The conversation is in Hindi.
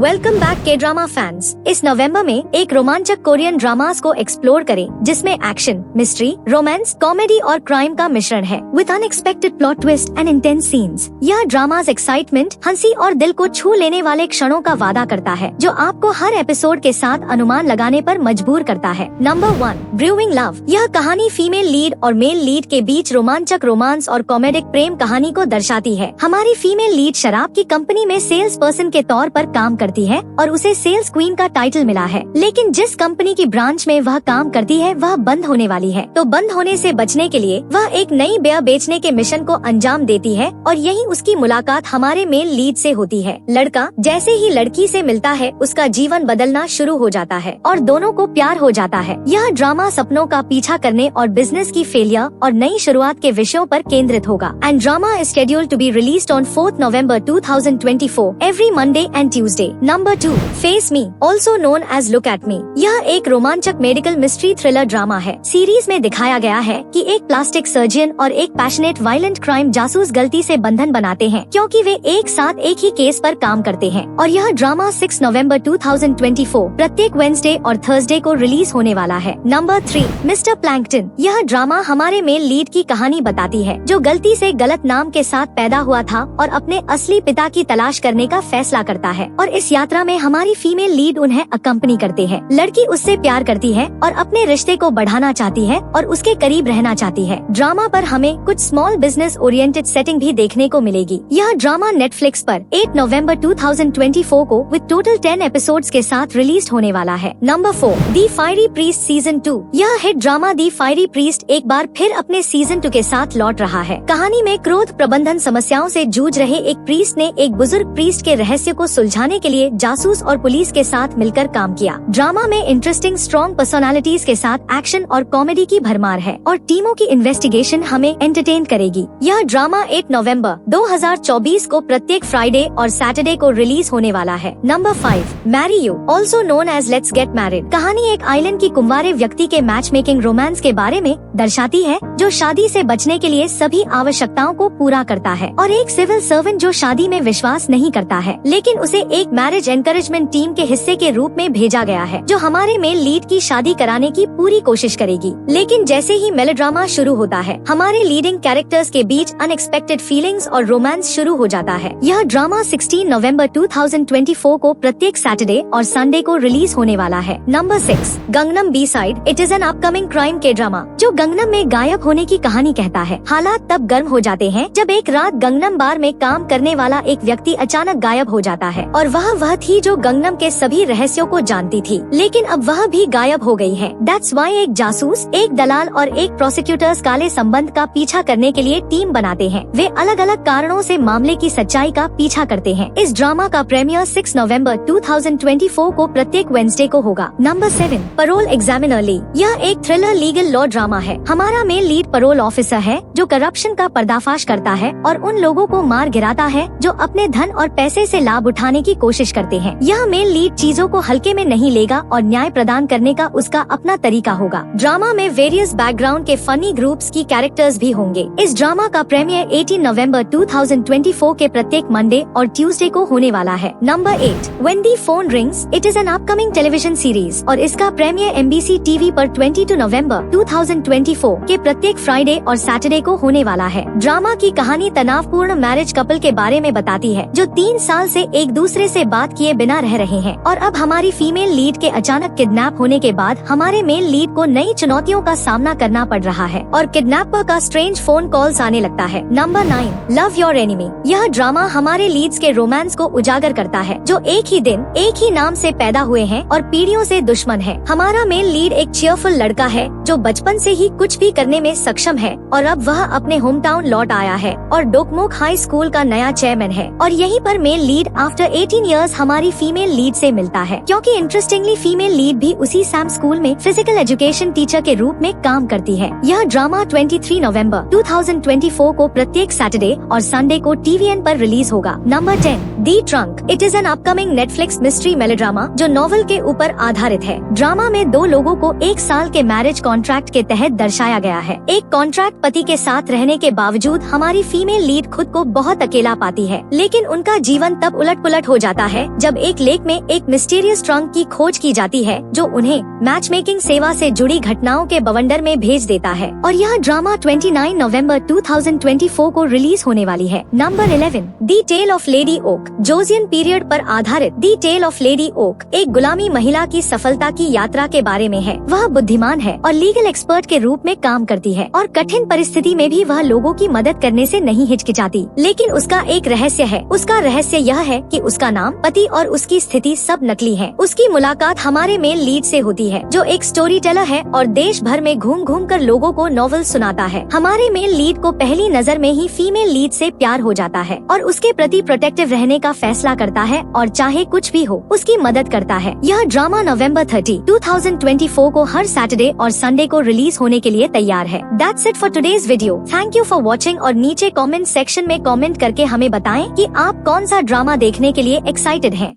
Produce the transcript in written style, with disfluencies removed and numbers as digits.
वेलकम बैक के ड्रामा फैंस। इस नवंबर में एक रोमांचक कोरियन ड्रामास को एक्सप्लोर करें जिसमें एक्शन, मिस्ट्री, रोमांस, कॉमेडी और क्राइम का मिश्रण है with unexpected plot twist and intense scenes. यह ड्रामास एक्साइटमेंट, हंसी और दिल को छू लेने वाले क्षणों का वादा करता है जो आपको हर एपिसोड के साथ अनुमान लगाने पर मजबूर करता है। Number 1, brewing love. यह कहानी फीमेल लीड और मेल लीड के बीच रोमांचक रोमांस और कॉमेडिक प्रेम कहानी को दर्शाती है। हमारी फीमेल लीड शराब की कंपनी में सेल्स पर्सन के तौर पर काम करती है और उसे सेल्स क्वीन का टाइटल मिला है, लेकिन जिस कंपनी की ब्रांच में वह काम करती है वह बंद होने वाली है, तो बंद होने से बचने के लिए वह एक नई बियर बेचने के मिशन को अंजाम देती है और यही उसकी मुलाकात हमारे मेल लीड से होती है। लड़का जैसे ही लड़की से मिलता है उसका जीवन बदलना शुरू हो जाता है और दोनों को प्यार हो जाता है। यह ड्रामा सपनों का पीछा करने और बिजनेस की फेलियर और नई शुरुआत के विषयों पर केंद्रित होगा। And drama is scheduled to be released on 4 November 2024 every Monday and Tuesday. Number 2, face me, also known as look at me. यह एक रोमांचक मेडिकल मिस्ट्री थ्रिलर ड्रामा है। सीरीज में दिखाया गया है कि एक प्लास्टिक सर्जन और एक पैशनेट वायलेंट क्राइम जासूस गलती से बंधन बनाते हैं क्योंकि वे एक साथ एक ही केस पर काम करते हैं और यह ड्रामा 6 November 2024 प्रत्येक वेडनेसडे और थर्सडे को रिलीज होने वाला है। Number 3, mister plankton. यह ड्रामा हमारे मेल लीड की कहानी बताती है जो गलती से गलत नाम के साथ पैदा हुआ था और अपने असली पिता की तलाश करने का फैसला करता है और इस यात्रा में हमारी फीमेल लीड उन्हें अकम्पनी करते हैं। लड़की उससे प्यार करती है और अपने रिश्ते को बढ़ाना चाहती है और उसके करीब रहना चाहती है। ड्रामा पर हमें कुछ स्मॉल बिजनेस ओरिएंटेड सेटिंग भी देखने को मिलेगी। यह ड्रामा नेटफ्लिक्स पर 8 November 2024 को विद टोटल 10 एपिसोड्स के साथ रिलीज होने वाला है। नंबर 4, दी फायरी प्रीस्ट सीजन 2। यह हिट ड्रामा दी फायरी प्रीस्ट एक बार फिर अपने सीजन 2 के साथ लौट रहा है। कहानी में क्रोध प्रबंधन समस्याओं से जूझ रहे एक प्रीस्ट ने एक बुजुर्ग प्रीस्ट के रहस्य को सुलझाने के लिए जासूस और पुलिस के साथ मिलकर काम किया। ड्रामा में इंटरेस्टिंग स्ट्रॉन्ग पर्सनालिटीज के साथ एक्शन और कॉमेडी की भरमार है और टीमों की इन्वेस्टिगेशन हमें एंटरटेन करेगी। यह ड्रामा 8 November 2024 को प्रत्येक फ्राइडे और सैटरडे को रिलीज होने वाला है। Number 5, marry you, also known as let's get married. कहानी एक आइलैंड की कुंवारे व्यक्ति के मैच मेकिंग रोमांस के बारे में दर्शाती है जो शादी से बचने के लिए सभी आवश्यकताओं को पूरा करता है और एक सिविल सर्वेंट जो शादी में विश्वास नहीं करता है लेकिन उसे एक मैरिज एनकरेजमेंट टीम के हिस्से के रूप में भेजा गया है जो हमारे मेल लीड की शादी कराने की पूरी कोशिश करेगी। लेकिन जैसे ही मेलोड्रामा शुरू होता है हमारे लीडिंग कैरेक्टर्स के बीच अनएक्सपेक्टेड फीलिंग्स और रोमांस शुरू हो जाता है। यह ड्रामा 16 November 2024 को प्रत्येक सैटरडे और संडे को रिलीज होने वाला है। Number 6, Gangnam B side. It is an upcoming crime k drama जो गंगनम में गायब होने की कहानी कहता है। हालात तब गर्म हो जाते हैं जब एक रात गंगनम बार में काम करने वाला एक व्यक्ति अचानक गायब हो जाता है और वह थी जो गंगनम के सभी रहस्यों को जानती थी, लेकिन अब वह भी गायब हो गई है। दैट्स व्हाई एक जासूस, एक दलाल और एक प्रोसिक्यूटर्स काले संबंध का पीछा करने के लिए टीम बनाते हैं। वे अलग अलग कारणों से मामले की सच्चाई का पीछा करते हैं। इस ड्रामा का प्रीमियर 6 November 2024 को प्रत्येक वेडनेसडे को होगा। नंबर 7, पैरोल एग्जामिनर ली। यह एक थ्रिलर लीगल लॉ ड्रामा है। हमारा मेल लीड पैरोल ऑफिसर है जो करप्शन का पर्दाफाश करता है और उन लोगों को मार गिराता है जो अपने धन और पैसे से लाभ उठाने की कोशिश करते हैं। यह मेल लीड चीजों को हल्के में नहीं लेगा और न्याय प्रदान करने का उसका अपना तरीका होगा। ड्रामा में वेरियस बैकग्राउंड के फनी ग्रुप्स की कैरेक्टर्स भी होंगे। इस ड्रामा का प्रीमियर 18 November 2024 के प्रत्येक मंडे और ट्यूसडे को होने वाला है। Number 8, when the phone rings. It is an upcoming television series और इसका प्रीमियर MBC TV पर 22 November 2024 के प्रत्येक फ्राइडे और सैटरडे को होने वाला है। ड्रामा की कहानी तनावपूर्ण मैरिज कपल के बारे में बताती है जो 3 साल से एक दूसरे से बात किए बिना रह रहे हैं और अब हमारी फीमेल लीड के अचानक किडनैप होने के बाद हमारे मेल लीड को नई चुनौतियों का सामना करना पड़ रहा है और किडनैपर का स्ट्रेंज फोन कॉल्स आने लगता है। Number 9, love your enemy. यह ड्रामा हमारे लीड्स के रोमांस को उजागर करता है जो एक ही दिन, एक ही नाम से पैदा हुए हैं और पीढ़ियों से दुश्मन है। हमारा मेल लीड एक चीयरफुल लड़का है जो बचपन से ही कुछ भी करने में सक्षम है और अब वह अपने होम टाउन लौट आया है और डोकमोक हाई स्कूल का नया चेयरमैन है और यहीं पर मेल लीड आफ्टर 18 years हमारी फीमेल लीड से मिलता है क्योंकि इंटरेस्टिंगली फीमेल लीड भी उसी सैम स्कूल में फिजिकल एजुकेशन टीचर के रूप में काम करती है। यह ड्रामा 23 November 2024 को प्रत्येक सैटरडे और संडे को TVN पर रिलीज होगा। Number 10, the trunk. It is an upcoming Netflix mystery melodrama जो नॉवल के ऊपर आधारित है। ड्रामा में 2 लोगों को 1 साल के मैरिज कॉन्ट्रैक्ट के तहत दर्शाया गया है। एक कॉन्ट्रैक्ट पति के साथ रहने के बावजूद हमारी फीमेल लीड खुद को बहुत अकेला पाती है, लेकिन उनका जीवन तब उलट पुलट हो जाता है जब एक लेक में एक मिस्टीरियस ट्रंक की खोज की जाती है जो उन्हें मैच मेकिंग सेवा से जुड़ी घटनाओं के बवंडर में भेज देता है। और यह ड्रामा 29 नवंबर 2024 को रिलीज होने वाली है। Number 11, the tale of Lady Oak. Georgian period पर आधारित the tale of Lady Oak एक गुलामी महिला की सफलता की यात्रा के बारे में है। वह बुद्धिमान है और लीगल एक्सपर्ट के रूप में काम करती है और कठिन परिस्थिति में भी वह लोगों की मदद करने से नहीं हिचकिचाती। लेकिन उसका एक रहस्य है। उसका रहस्य यह है कि उसका नाम, पति और उसकी स्थिति सब नकली है। उसकी मुलाकात हमारे मेल लीड से होती है जो एक स्टोरी टेलर है और देश भर में घूम घूम कर लोगों को नॉवल सुनाता है। हमारे मेल लीड को पहली नजर में ही फीमेल लीड से प्यार हो जाता है और उसके प्रति प्रोटेक्टिव रहने का फैसला करता है और चाहे कुछ भी हो उसकी मदद करता है। यह ड्रामा नवंबर 30, 2024 को हर सैटरडे और संडे को रिलीज होने के लिए तैयार है। That's it for today's video. Thank you for watching और नीचे कमेंट सेक्शन में कमेंट करके हमें बताएं कि आप कौन सा ड्रामा देखने के लिए एक्साइटेड हैं।